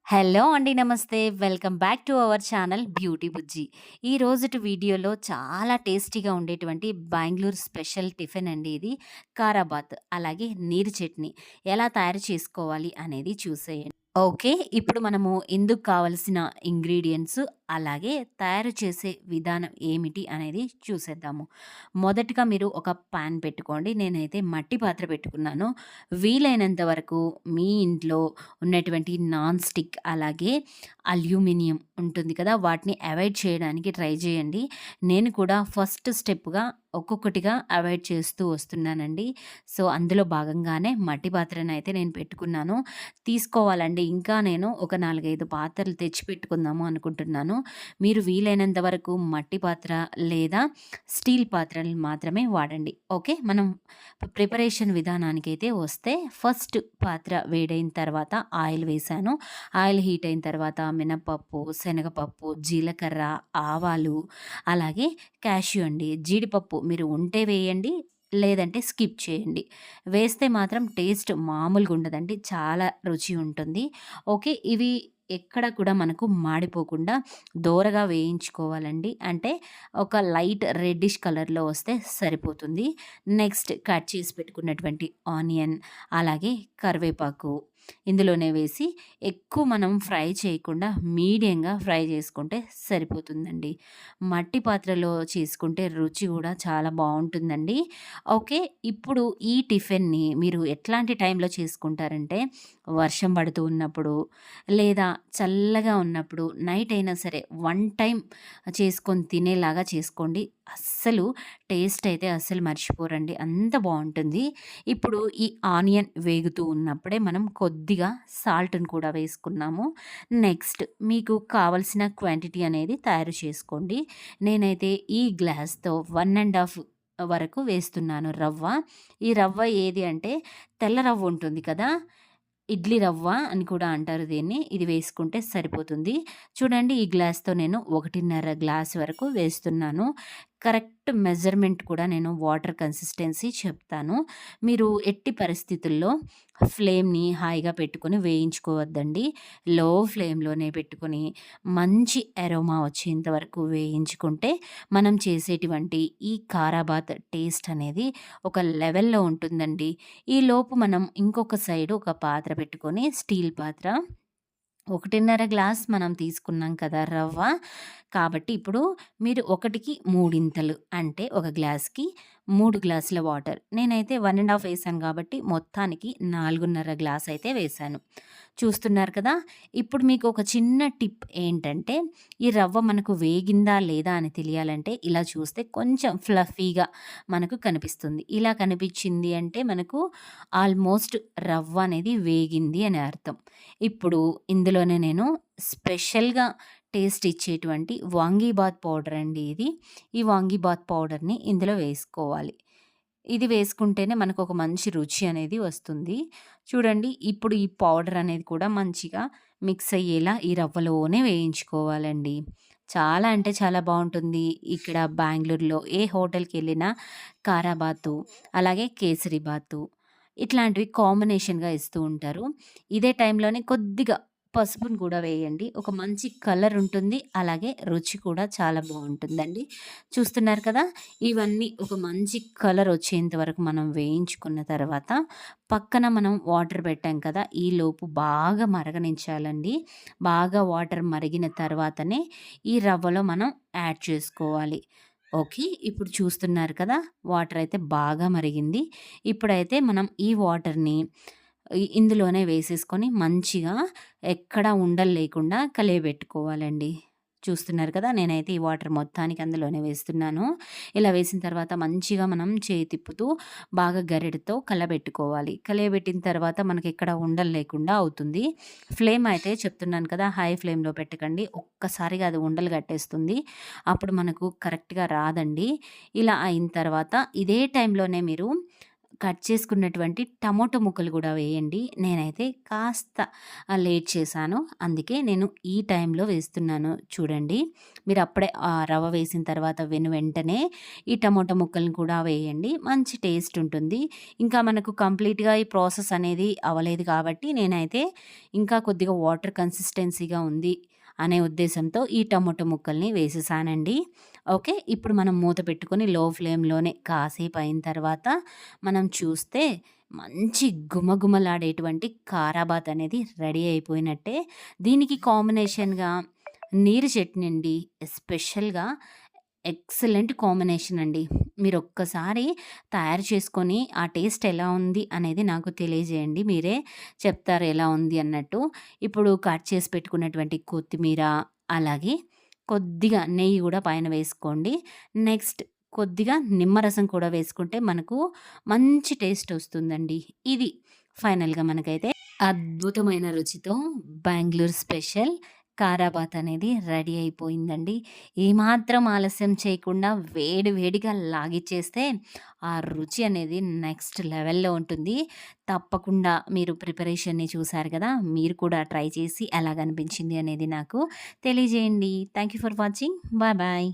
Hello అండి. నమస్తే. Welcome back to our channel beauty Bujji. ఈ రోజుటి వీడియోలో చాలా టేస్టీగా ఉండేటువంటి బెంగుళూరు స్పెషల్ టిఫిన్ అండి ఇది. కారాబాత్ అలాగే నీరు చట్నీ ఎలా తయారు చేసుకోవాలి అనేది చూసేయండి. ఓకే. ఇప్పుడు మనము ఇందుకు కావలసిన ఇంగ్రీడియెంట్స్ అలాగే తయారు చేసే విధానం ఏమిటి అనేది చూసేద్దాము. మొదటగా మీరు ఒక పాన్ పెట్టుకోండి. నేనైతే మట్టి పాత్ర పెట్టుకున్నాను. వీలైనంత వరకు మీ ఇంట్లో ఉన్నటువంటి నాన్ స్టిక్ అలాగే అల్యూమినియం ఉంటుంది కదా! వాటిని అవాయిడ్ చేయడానికి ట్రై చేయండి. నేను కూడా ఫస్ట్ స్టెప్‌గా ఒక్కొక్కటిగా అవాయిడ్ చేస్తూ వస్తున్నానండి. సో, అందులో భాగంగానే మట్టి పాత్రనైతే నేను పెట్టుకున్నాను. తీసుకోవాలండి. ఇంకా నేను ఒక 4, 5 పాత్రలు తెచ్చిపెట్టుకుందాము అనుకుంటున్నాను. మీరు వీలైనంత వరకు మట్టి పాత్ర లేదా స్టీల్ పాత్రలు మాత్రమే వాడండి. ఓకే. మనం ప్రిపరేషన్ విధానానికైతే వస్తే ఫస్ట్ పాత్ర వేడైన తర్వాత ఆయిల్ వేశాను. ఆయిల్ హీట్ అయిన తర్వాత మినపప్పు, శనగపప్పు, జీలకర్ర, ఆవాలు అలాగే క్యాష్యూ అండి. జీడిపప్పు మీరు ఉంటే వేయండి. లేదంటే స్కిప్ చేయండి. వేస్తే మాత్రం టేస్ట్ మామూలుగా ఉండదండి. చాలా రుచి ఉంటుంది. ఓకే. ఇవి ఎక్కడ కూడా మనకు మాడిపోకుండా దోరగా వేయించుకోవాలండి. అంటే ఒక లైట్ రెడ్డిష్ కలర్‌లో వస్తే సరిపోతుంది. నెక్స్ట్ కట్ చేసి పెట్టుకున్నటువంటి ఆనియన్ అలాగే కరివేపాకు ఇందులోనే వేసి ఎక్కువ మనం ఫ్రై చేయకుండా మీడియంగా ఫ్రై చేసుకుంటే సరిపోతుందండి. మట్టి పాత్రలో చేసుకుంటే రుచి కూడా చాలా బావుంటుందండి. ఓకే. ఇప్పుడు ఈ టిఫిన్‌ని మీరు ఎట్లాంటి టైంలో చేసుకుంటారంటే, వర్షం పడుతూ ఉన్నప్పుడు, లేదా చల్లగా ఉన్నప్పుడు, నైట్ అయినా సరే వన్ టైమ్ చేసుకొని తినేలాగా చేసుకోండి. అస్సలు టేస్ట్ అయితే అస్సలు మర్చిపోరండి. అంత బావుంటుంది. ఇప్పుడు ఈ ఆనియన్ వేగుతూ ఉన్నప్పుడే మనం కొద్దిగా సాల్ట్‌ని కూడా వేసుకున్నాము. నెక్స్ట్ మీకు కావాల్సిన క్వాంటిటీ అనేది తయారు చేసుకోండి. నేనైతే ఈ గ్లాస్‌తో 1 ½ వరకు వేస్తున్నాను రవ్వ. ఈ రవ్వ ఏది అంటే తెల్ల రవ్వ ఉంటుంది కదా! ఇడ్లీ రవ్వ అని కూడా అంటారు దీన్ని. ఇది వేసుకుంటే సరిపోతుంది. చూడండి ఈ గ్లాస్‌తో నేను 1½ గ్లాస్ వరకు వేస్తున్నాను. కరెక్ట్ మెజర్‌మెంట్ కూడా నేను వాటర్ కన్సిస్టెన్సీ చెప్తాను. మీరు ఎట్టి పరిస్థితుల్లో ఫ్లేమ్‌ని హాయిగా పెట్టుకొని వేయించుకోవద్దండి. లో ఫ్లేమ్‌లోనే పెట్టుకొని మంచి అరోమా వచ్చేంత వరకు వేయించుకుంటే మనం చేసేటువంటి ఈ కారాబాత్ టేస్ట్ అనేది ఒక లెవెల్‌లో ఉంటుందండి. ఈలోపు మనం ఇంకొక సైడ్ ఒక పాత్ర పెట్టుకొని స్టీల్ పాత్ర 1½ గ్లాస్ మనం తీసుకున్నాం కదా రవ్వ. కాబట్టి ఇప్పుడు మీరు 1కి మూడింతలు అంటే ఒక గ్లాస్‌కి 3 గ్లాసుల వాటర్. నేనైతే 1 ½ వేసాను కాబట్టి మొత్తానికి 4½ గ్లాస్ అయితే వేశాను. చూస్తున్నారు కదా! ఇప్పుడు మీకు ఒక చిన్న టిప్ ఏంటంటే, ఈ రవ్వ మనకు వేగిందా లేదా అని తెలియాలంటే ఇలా చూస్తే కొంచెం ఫ్లఫీగా మనకు కనిపిస్తుంది. ఇలా కనిపించింది అంటే మనకు ఆల్మోస్ట్ రవ్వ అనేది వేగింది అని అర్థం. ఇప్పుడు ఇందులోనే నేను స్పెషల్‌గా టేస్ట్ ఇచ్చేటువంటి వాంగీబాత్ పౌడర్ అండి ఇది. ఈ వాంగీబాత్ పౌడర్‌ని ఇందులో వేసుకోవాలి. ఇది వేసుకుంటేనే మనకొక మంచి రుచి అనేది వస్తుంది. చూడండి ఇప్పుడు ఈ పౌడర్ అనేది కూడా మంచిగా మిక్స్ అయ్యేలా ఈ రవ్వలోనే వేయించుకోవాలండి. చాలా అంటే చాలా బావుంటుంది. ఇక్కడ బెంగుళూరులో ఏ హోటల్‌కెళ్ళినా కారాబాతు, అలాగే కేసరీబాతు ఇట్లాంటివి కాంబినేషన్‌గా ఇస్తూ ఉంటారు. ఇదే టైంలోనే కొద్దిగా పసుపును కూడా వేయండి. ఒక మంచి కలర్ ఉంటుంది. అలాగే రుచి కూడా చాలా బావుంటుందండి. చూస్తున్నారు కదా! ఇవన్నీ ఒక మంచి కలర్ వచ్చేంత వరకు మనం వేయించుకున్న తర్వాత, పక్కన మనం వాటర్ పెట్టాం కదా! ఈలోపు బాగా మరగనించాలండి. బాగా వాటర్ మరిగిన తర్వాతనే ఈ రవ్వలో మనం యాడ్ చేసుకోవాలి. ఓకే. ఇప్పుడు చూస్తున్నారు కదా! వాటర్ అయితే బాగా మరిగింది. ఇప్పుడైతే మనం ఈ వాటర్‌ని ఇందులోనే వేసేసుకొని మంచిగా ఎక్కడ ఉండలు లేకుండా కలియబెట్టుకోవాలండి. చూస్తున్నారు కదా! నేనైతే ఈ వాటర్ మొత్తానికి అందులోనే వేస్తున్నాను. ఇలా వేసిన తర్వాత మంచిగా మనం చేయి తిప్పుతూ బాగా గరిటెతో కలబెట్టుకోవాలి. కలియబెట్టిన తర్వాత మనకెక్కడ ఉండలు లేకుండా అవుతుంది. ఫ్లేమ్ అయితే చెప్తున్నాను కదా! హై ఫ్లేమ్‌లో పెట్టకండి. ఒక్కసారిగా అది ఉండలు కట్టేస్తుంది. అప్పుడు మనకు కరెక్ట్‌గా రాదండి. ఇలా అయిన తర్వాత ఇదే టైంలోనే మీరు కట్ చేసుకున్నటువంటి టమోటా ముక్కలు గూడా వేయండి. నేనైతే కాస్త లేట్ చేశాను. అందుకే నేను ఈ టైంలో వేస్తున్నాను చూడండి. మీరు అప్పుడే రవ్వ వేసిన తర్వాత వెంటనే ఈ టమోటా ముక్కలను కూడా వేయండి. మంచి టేస్ట్ ఉంటుంది. ఇంకా మనకు కంప్లీట్‌గా ఈ ప్రాసెస్ అనేది అవ్వలేదు కాబట్టి నేనైతే ఇంకా కొద్దిగా వాటర్ కన్సిస్టెన్సీగా ఉంది అనే ఉద్దేశంతో ఈ టమోటా ముక్కల్ని వేసేసానండి. ఓకే. ఇప్పుడు మనం మూత పెట్టుకొని లో ఫ్లేమ్‌లోనే కాసేపు అయిన తర్వాత మనం చూస్తే మంచి గుమగుమలాడేటువంటి కారాబాత్ అనేది రెడీ అయిపోయినట్టే. దీనికి కాంబినేషన్‌గా నీరు చట్నీ అండి. ఎస్పెషల్‌గా ఎక్సలెంట్ కాంబినేషన్ అండి. మీరొక్కసారి తయారు చేసుకొని ఆ టేస్ట్ ఎలా ఉంది అనేది నాకు తెలియజేయండి. మీరే చెప్తారు ఎలా ఉంది అన్నట్టు. ఇప్పుడు కట్ చేసి పెట్టుకున్నటువంటి కొత్తిమీర, అలాగే కొద్దిగా నెయ్యి గూడా పైన వేసుకోండి. నెక్స్ట్ కొద్దిగా నిమ్మరసం కూడా వేసుకుంటే మనకు మంచి టేస్ట్ ఒస్తుందండి. ఇది ఫైనల్‌గా మనకైతే అద్భుతమైన రుచితో బెంగుళూరు స్పెషల్ కారాబాత్ అనేది రెడీ అయిపోయిందండి. ఏమాత్రం ఆలస్యం చేయకుండా వేడి వేడిగా లాగిచ్చేస్తే ఆ రుచి అనేది నెక్స్ట్ లెవెల్‌లో ఉంటుంది. తప్పకుండా మీరు ప్రిపరేషన్‌ని చూసారు కదా! మీరు కూడా ట్రై చేసి ఎలాగనిపించింది అనేది నాకు తెలియజేయండి. Thank you for watching. Bye bye.